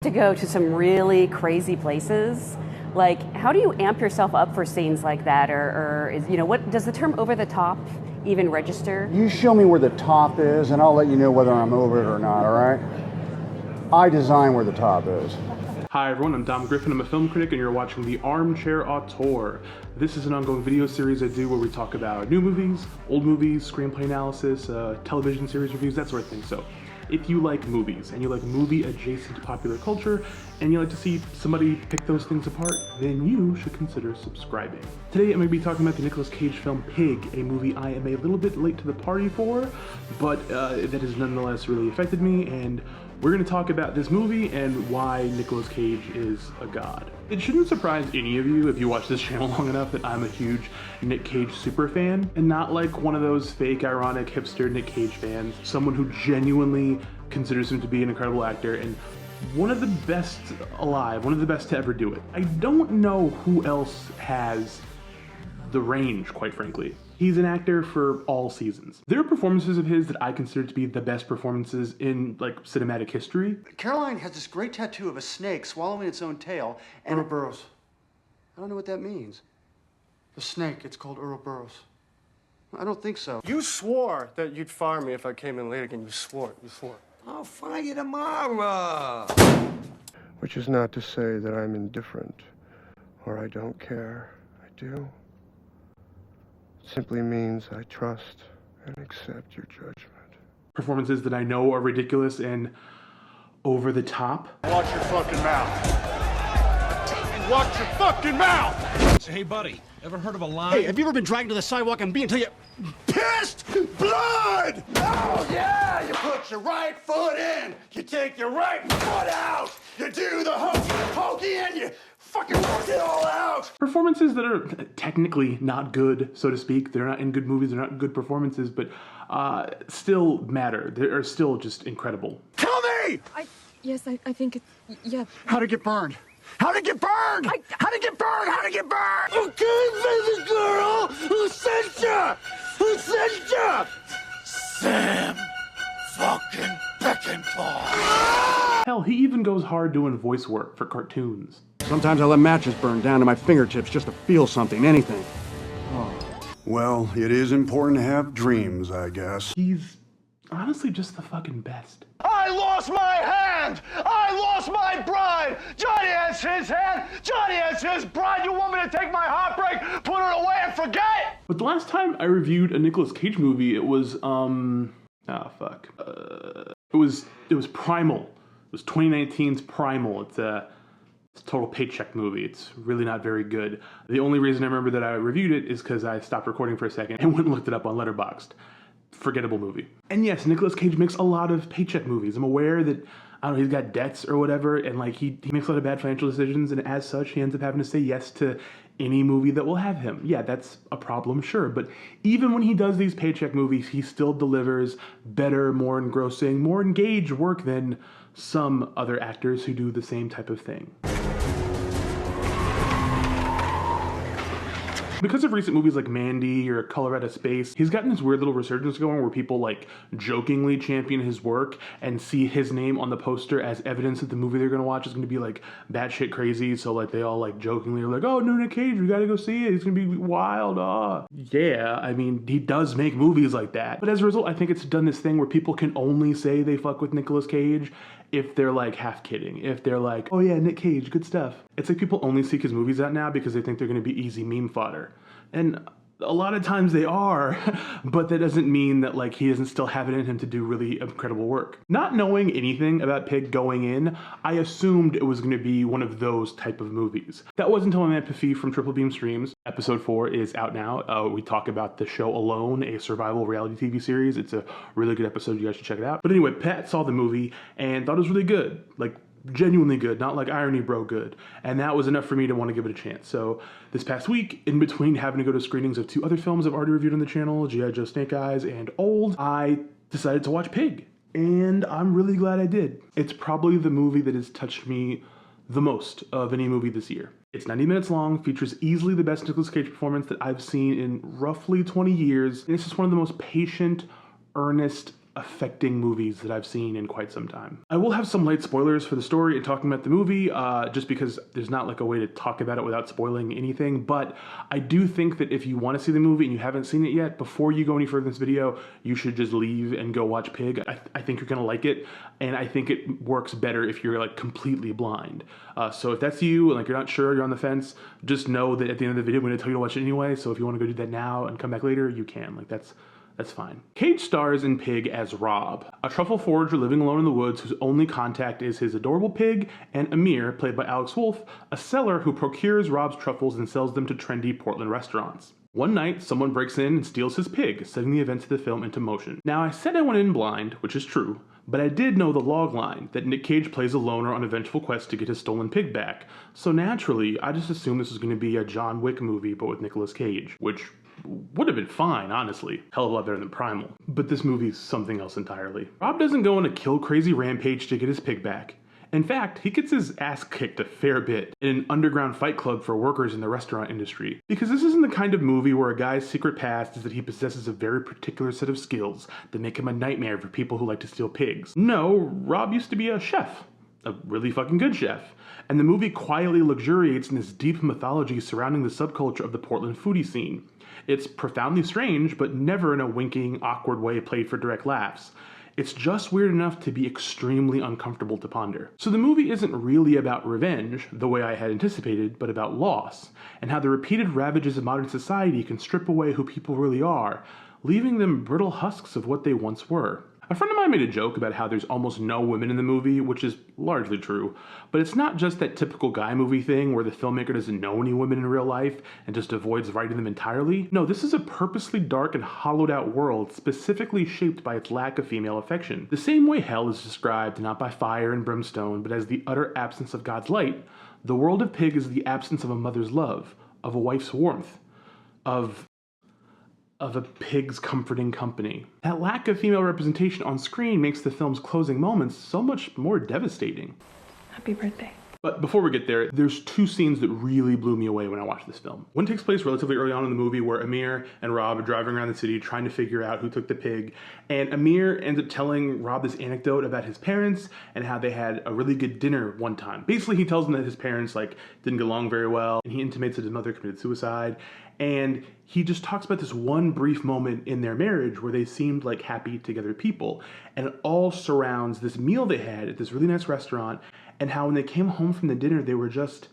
To go to some really crazy places. Like, how do you amp yourself up for scenes like that? Or is, what does the term over the top even register? You show me where the top is and I'll let you know whether I'm over it or not, all right? I design where the top is. Hi everyone, I'm Dom Griffin, I'm a film critic and you're watching the Armchair Auteur. This is an ongoing video series I do where we talk about new movies, old movies, screenplay analysis, television series reviews, that sort of thing. So if you like movies and you like movie adjacent to popular culture and you like to see somebody pick those things apart, then you should consider subscribing. Today I'm going to be talking about the Nicolas Cage film Pig, a movie I am a little bit late to the party for, but that has nonetheless really affected me, and we're going to talk about this movie and why Nicolas Cage is a god. It shouldn't surprise any of you if you watch this channel long enough that I'm a huge Nic Cage super fan, and not like one of those fake, ironic, hipster Nic Cage fans, someone who genuinely considers him to be an incredible actor and one of the best alive, one of the best to ever do it. I don't know who else has the range, quite frankly. He's an actor for all seasons. There are performances of his that I consider to be the best performances in cinematic history. Caroline has this great tattoo of a snake swallowing its own tail and Ouroboros. I don't know what that means. The snake, it's called Ouroboros. I don't think so. You swore that you'd fire me if I came in late again. You swore. I'll fire you tomorrow. Which is not to say that I'm indifferent or I don't care. I do. Simply means I trust and accept your judgment. Performances that I know are ridiculous and over the top. Watch your fucking mouth. Watch your fucking mouth! Hey, buddy, ever heard of a line? Hey, have you ever been dragged to the sidewalk and beat until you Pissed blood! Oh yeah! You put your right foot in, you take your right foot out, you do the hokey pokey and you fucking work it all out! Performances that are technically not good, so to speak. They're not in good movies, they're not good performances, but still matter. They're still just incredible. Tell me! Yes, I think it's, yeah. How'd it get burned? How'd it get burned? How'd it get burned? How'd it get burned? Okay, baby girl! Who sent ya? Who sent ya? Sam fucking Beckenpaw! Hell, he even goes hard doing voice work for cartoons. Sometimes I let matches burn down to my fingertips just to feel something, anything. Well, it is important to have dreams, I guess. He's honestly just the fucking best. I lost my hand! I lost my bride! Johnny has his hand! Johnny has his bride! You want me to take my heartbreak, put it away and forget? But the last time I reviewed a Nicolas Cage movie, it was, it was Primal. It was 2019's Primal. It's a total Paycheck movie. It's really not very good. The only reason I remember that I reviewed it is because I stopped recording for a second and went and looked it up on Letterboxd. Forgettable movie. And yes, Nicolas Cage makes a lot of Paycheck movies. I'm aware that, I don't know, he's got debts or whatever, and he makes a lot of bad financial decisions, and as such, he ends up having to say yes to any movie that will have him. Yeah, that's a problem, sure, but even when he does these Paycheck movies, he still delivers better, more engrossing, more engaged work than some other actors who do the same type of thing. Because of recent movies like Mandy or Color Out of Space, he's gotten this weird little resurgence going where people jokingly champion his work and see his name on the poster as evidence that the movie they're gonna watch is gonna be batshit crazy. So they all jokingly are oh, no, Nic Cage, we gotta go see it. He's gonna be wild. Yeah, I mean, he does make movies like that. But as a result, I think it's done this thing where people can only say they fuck with Nicolas Cage if they're half kidding. If they're oh yeah, Nic Cage, good stuff. It's people only seek his movies out now because they think they're gonna be easy meme fodder. And a lot of times they are, but that doesn't mean that he doesn't still have it in him to do really incredible work. Not knowing anything about Pig going in, I assumed it was going to be one of those type of movies. That wasn't until I met Pafi from Triple Beam Streams. Episode 4 is out now. We talk about the show Alone, a survival reality TV series. It's a really good episode. You guys should check it out. But anyway, Pat saw the movie and thought it was really good. Genuinely good, not irony bro good. And that was enough for me to want to give it a chance. So this past week, in between having to go to screenings of 2 other films I've already reviewed on the channel, G.I. Joe Snake Eyes and Old, I decided to watch Pig. And I'm really glad I did. It's probably the movie that has touched me the most of any movie this year. It's 90 minutes long, features easily the best Nicolas Cage performance that I've seen in roughly 20 years. And it's just one of the most patient, earnest, affecting movies that I've seen in quite some time. I will have some light spoilers for the story and talking about the movie, just because there's not like a way to talk about it without spoiling anything, but I do think that if you want to see the movie and you haven't seen it yet, before you go any further in this video, you should just leave and go watch Pig. I think you're gonna like it, and I think it works better if you're like completely blind. So if that's you, and like you're not sure, you're on the fence, just know that at the end of the video I'm gonna tell you to watch it anyway, so if you want to go do that now and come back later, you can. Like that's fine. Cage stars in Pig as Rob, a truffle forager living alone in the woods whose only contact is his adorable pig, and Amir, played by Alex Wolff, a seller who procures Rob's truffles and sells them to trendy Portland restaurants. One night, someone breaks in and steals his pig, setting the events of the film into motion. Now, I said I went in blind, which is true, but I did know the log line, that Nic Cage plays a loner on a vengeful quest to get his stolen pig back. So naturally, I just assumed this was going to be a John Wick movie, but with Nicolas Cage, which would have been fine, honestly. Hell of a lot better than Primal. But this movie's something else entirely. Rob doesn't go on a kill-crazy rampage to get his pig back. In fact, he gets his ass kicked a fair bit in an underground fight club for workers in the restaurant industry. Because this isn't the kind of movie where a guy's secret past is that he possesses a very particular set of skills that make him a nightmare for people who like to steal pigs. No, Rob used to be a chef. A really fucking good chef. And the movie quietly luxuriates in this deep mythology surrounding the subculture of the Portland foodie scene. It's profoundly strange, but never in a winking, awkward way played for direct laughs. It's just weird enough to be extremely uncomfortable to ponder. So the movie isn't really about revenge, the way I had anticipated, but about loss, and how the repeated ravages of modern society can strip away who people really are, leaving them brittle husks of what they once were. A friend of mine made a joke about how there's almost no women in the movie, which is largely true, but it's not just that typical guy movie thing where the filmmaker doesn't know any women in real life and just avoids writing them entirely. No, this is a purposely dark and hollowed out world specifically shaped by its lack of female affection. The same way hell is described not by fire and brimstone, but as the utter absence of God's light, the world of Pig is the absence of a mother's love, of a wife's warmth, of a pig's comforting company. That lack of female representation on screen makes the film's closing moments so much more devastating. Happy birthday. But before we get there, there's two scenes that really blew me away when I watched this film. One takes place relatively early on in the movie where Amir and Rob are driving around the city trying to figure out who took the pig, and Amir ends up telling Rob this anecdote about his parents and how they had a really good dinner one time. Basically, he tells him that his parents didn't get along very well, and he intimates that his mother committed suicide, and he just talks about this one brief moment in their marriage where they seemed like happy together people, and it all surrounds this meal they had at this really nice restaurant, and how when they came home from the dinner, they were just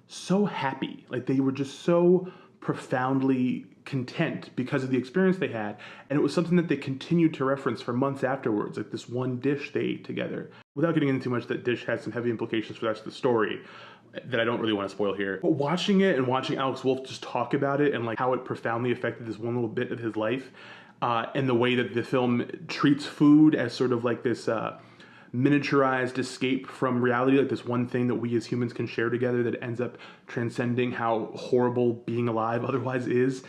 so happy. Like they were just so profoundly content because of the experience they had. And it was something that they continued to reference for months afterwards, like this one dish they ate together. Without getting into too much, that dish has some heavy implications for the rest of the story that I don't really want to spoil here. But watching it and watching Alex Wolff just talk about it and like how it profoundly affected this one little bit of his life, and the way that the film treats food as sort of like this miniaturized escape from reality, like this one thing that we as humans can share together that ends up transcending how horrible being alive otherwise is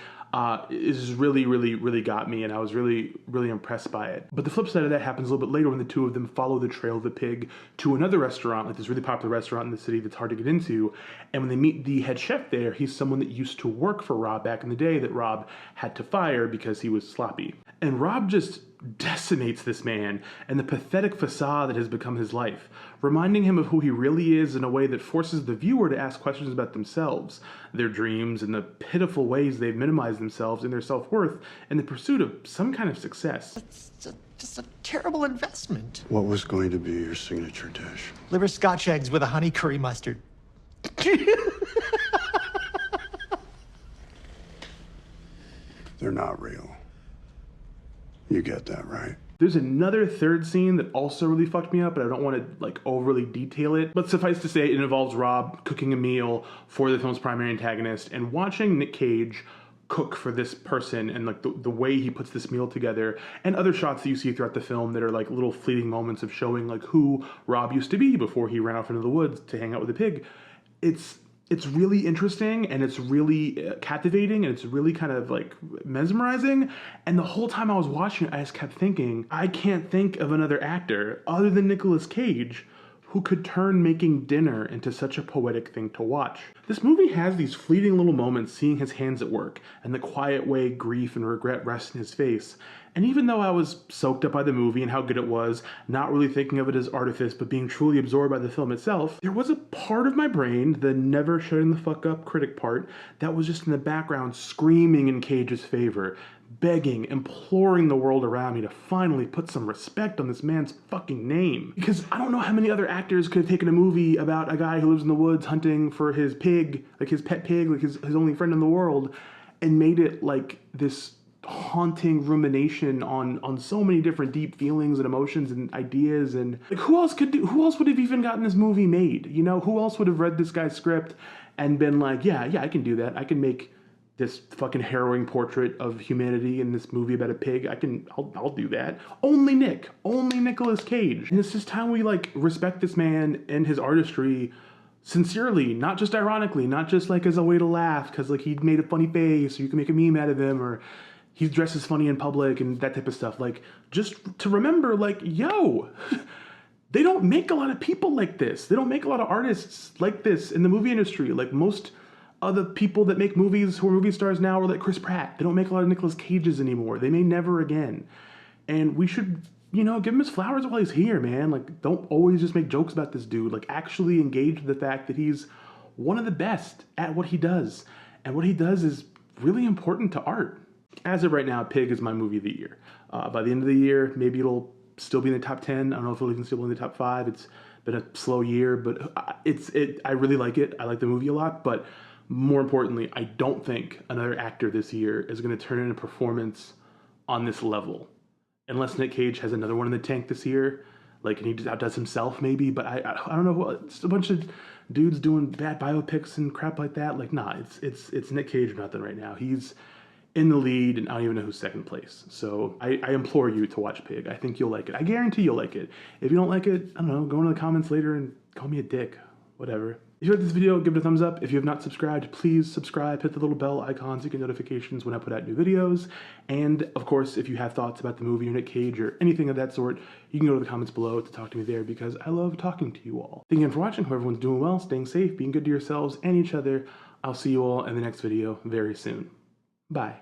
really, really, really got me, and I was really, really impressed by it. But the flip side of that happens a little bit later when the two of them follow the trail of the pig to another restaurant, like this really popular restaurant in the city that's hard to get into, and when they meet the head chef there, he's someone that used to work for Rob back in the day that Rob had to fire because he was sloppy. And Rob just decimates this man and the pathetic facade that has become his life, reminding him of who he really is in a way that forces the viewer to ask questions about themselves, their dreams, and the pitiful ways they've minimized themselves and their self-worth in the pursuit of some kind of success. It's just a terrible investment. What was going to be your signature dish? Liver Scotch eggs with a honey curry mustard. They're not real. You get that, right? There's another third scene that also really fucked me up, but I don't want to like overly detail it. But suffice to say, it involves Rob cooking a meal for the film's primary antagonist and watching Nic Cage cook for this person and like the way he puts this meal together, and other shots that you see throughout the film that are like little fleeting moments of showing like who Rob used to be before he ran off into the woods to hang out with a pig. It's really interesting, and it's really captivating, and it's really kind of like mesmerizing. And the whole time I was watching it, I just kept thinking, I can't think of another actor other than Nicolas Cage who could turn making dinner into such a poetic thing to watch. This movie has these fleeting little moments seeing his hands at work and the quiet way grief and regret rest in his face. And even though I was soaked up by the movie and how good it was, not really thinking of it as artifice, but being truly absorbed by the film itself, there was a part of my brain, the never shutting the fuck up critic part, that was just in the background screaming in Cage's favor, begging, imploring the world around me to finally put some respect on this man's fucking name. Because I don't know how many other actors could have taken a movie about a guy who lives in the woods hunting for his pig, like his pet pig, like his only friend in the world, and made it like this haunting rumination on so many different deep feelings and emotions and ideas. And like, who else would have even gotten this movie made? You know, who else would have read this guy's script and been like, yeah, I can do that. I can make this fucking harrowing portrait of humanity in this movie about a pig. I'll do that. Only Nicolas Cage. And it's just time we like respect this man and his artistry sincerely, not just ironically, not just like as a way to laugh because like he made a funny face or you can make a meme out of him or he dresses funny in public and that type of stuff. Like, just to remember, like, yo, they don't make a lot of people like this. They don't make a lot of artists like this in the movie industry. Like, most of the people that make movies who are movie stars now are like Chris Pratt. They don't make a lot of Nicolas Cages anymore. They may never again. And we should, you know, give him his flowers while he's here, man. Like, don't always just make jokes about this dude. Like, actually engage with the fact that he's one of the best at what he does. And what he does is really important to art. As of right now, Pig is my movie of the year. By the end of the year, maybe it'll still be in the top 10. I don't know if it'll even still be in the top 5. It's been a slow year, but I really like it. I like the movie a lot, but more importantly, I don't think another actor this year is going to turn in a performance on this level. Unless Nic Cage has another one in the tank this year, like, and he just outdoes himself maybe, but I don't know, it's a bunch of dudes doing bad biopics and crap like that. Like, nah, it's Nic Cage or nothing right now. He's in the lead, and I don't even know who's second place. So I implore you to watch Pig. I think you'll like it. I guarantee you'll like it. If you don't like it, I don't know, go into the comments later and call me a dick. Whatever. If you liked this video, give it a thumbs up. If you have not subscribed, please subscribe. Hit the little bell icon so you get notifications when I put out new videos. And, of course, if you have thoughts about the movie or Nic Cage or anything of that sort, you can go to the comments below to talk to me there because I love talking to you all. Thank you again for watching. Hope everyone's doing well, staying safe, being good to yourselves and each other. I'll see you all in the next video very soon. Bye.